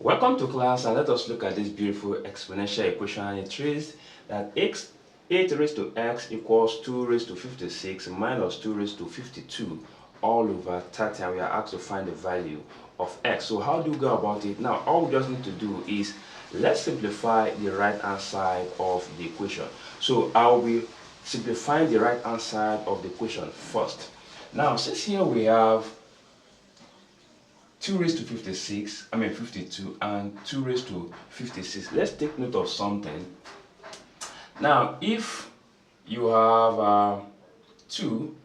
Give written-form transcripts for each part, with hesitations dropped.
Welcome to class, and let us look at this beautiful exponential equation. It reads that 8 raised to x equals 2 raised to 56 minus 2 raised to 52 all over 30, and we are asked to find the value of x. So how do we go about it? Now, all we just need to do is let's simplify the right hand side of the equation. So I'll be simplifying the right hand side of the equation first. Now, since here we have 2 raised to 52 and 2 raised to 56. Let's take note of something. Now, if you have 2,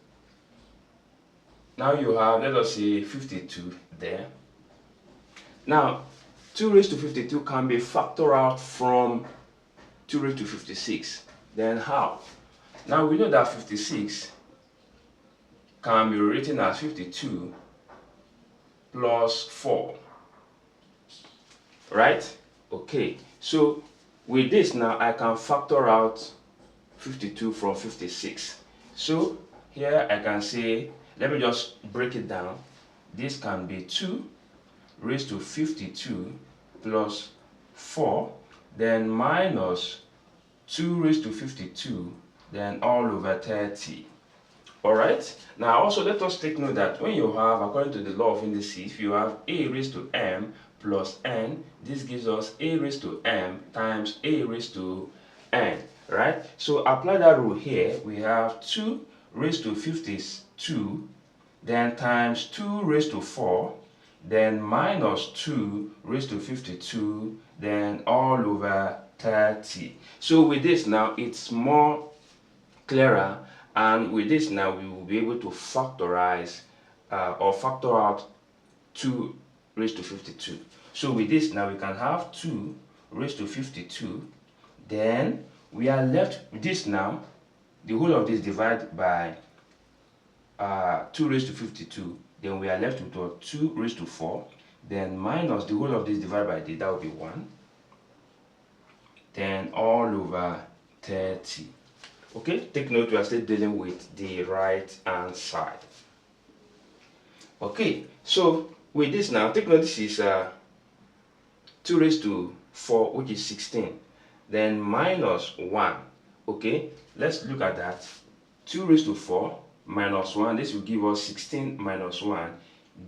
now you have, let us say, 52 there. Now, 2 raised to 52 can be factored out from 2 raised to 56. Then how? Now, we know that 56 can be written as 52 plus 4, right? Okay, so with this now I can factor out 52 from 56. So here I can say, let me just break it down. This can be 2 raised to 52 plus 4, then minus 2 raised to 52, then all over 30. Alright, now also let us take note that when you have, according to the law of indices, if you have a raised to m plus n, this gives us a raised to m times a raised to n, right? So apply that rule here. We have 2 raised to 52, then times 2 raised to 4, then minus 2 raised to 52, then all over 30. So with this now, it's more clearer. And with this now, we will be able to factorize or factor out 2 raised to 52. So with this now, we can have 2 raised to 52. Then we are left with this now. The whole of this divided by 2 raised to 52. Then we are left with 2 raised to 4. Then minus the whole of this divided by this. That will be 1. Then all over 30. Okay, take note, we are still dealing with the right hand side. Okay, so with this now, take note, this is 2 raised to 4, which is 16. Then minus 1. Okay, let's look at that. 2 raised to 4 minus 1, this will give us 16 minus 1,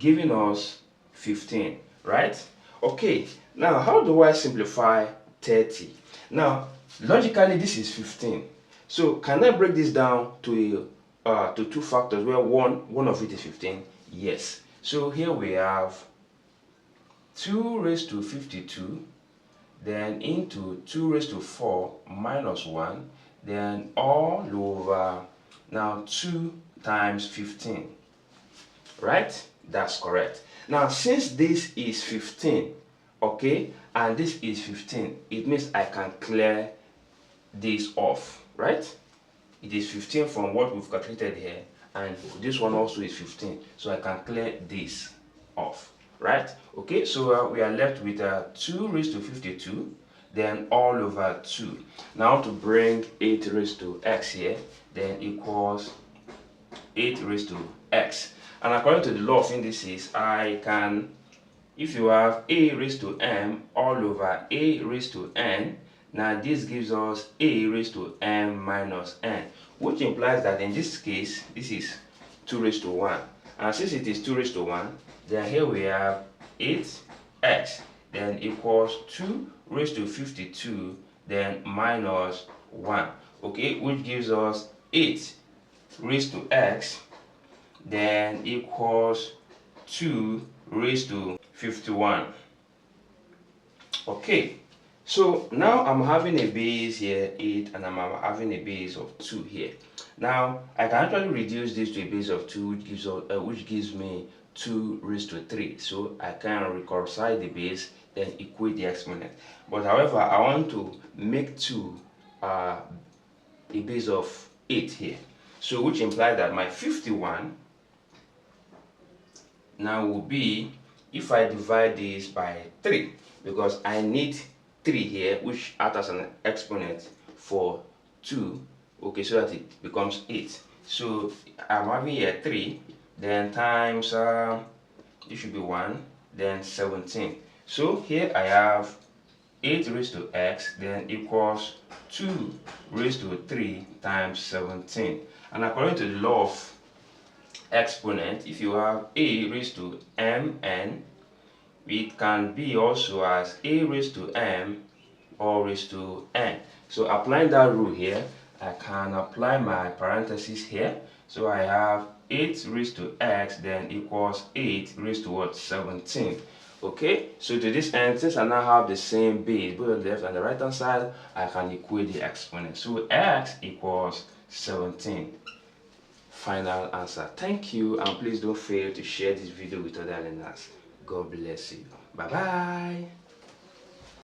giving us 15, right? Okay, now how do I simplify 30? Now, logically, this is 15. So can I break this down to 2 factors where one of it is 15? Yes. So here we have 2 raised to 52, then into 2 raised to 4 minus 1, then all over now 2 times 15. Right? That's correct. Now since this is 15, okay, and this is 15, it means I can clear this off. Right? It is 15 from what we've calculated here, and this one also is 15, so I can clear this off, right? Okay, so we are left with 2 raised to 52, then all over 2. Now to bring 8 raised to x here, then equals 8 raised to x. And according to the law of indices, I can, if you have a raised to m all over a raised to n, now this gives us a raised to m minus n, which implies that in this case, this is 2 raised to 1. And since it is 2 raised to 1, then here we have 8x, then equals 2 raised to 52, then minus 1. Okay, which gives us 8 raised to x, then equals 2 raised to 51. Okay. So now I'm having a base here 8, and I'm having a base of 2 here. Now I can actually reduce this to a base of 2, which gives me 2 raised to 3. So I can reconcile the base, then equate the exponent. But however, I want to make 2 a base of 8 here. So which implies that my 51 now will be, if I divide this by 3, because I need 3 here, which acts as an exponent for 2, okay, so that it becomes 8. So I'm having here 3, then times, this should be 1, then 17. So here I have 8 raised to x then equals 2 raised to 3 times 17. And according to the law of exponent, if you have a raised to mn, it can be also as a raised to m or raised to n. So applying that rule here, I can apply my parentheses here. So I have 8 raised to x then equals 8 raised to what? 17. Okay, so to this end, since I now have the same base both on the left and the right hand side, I can equate the exponent. So x equals 17. Final answer. Thank you, and please don't fail to share this video with other learners. God bless you. Bye bye.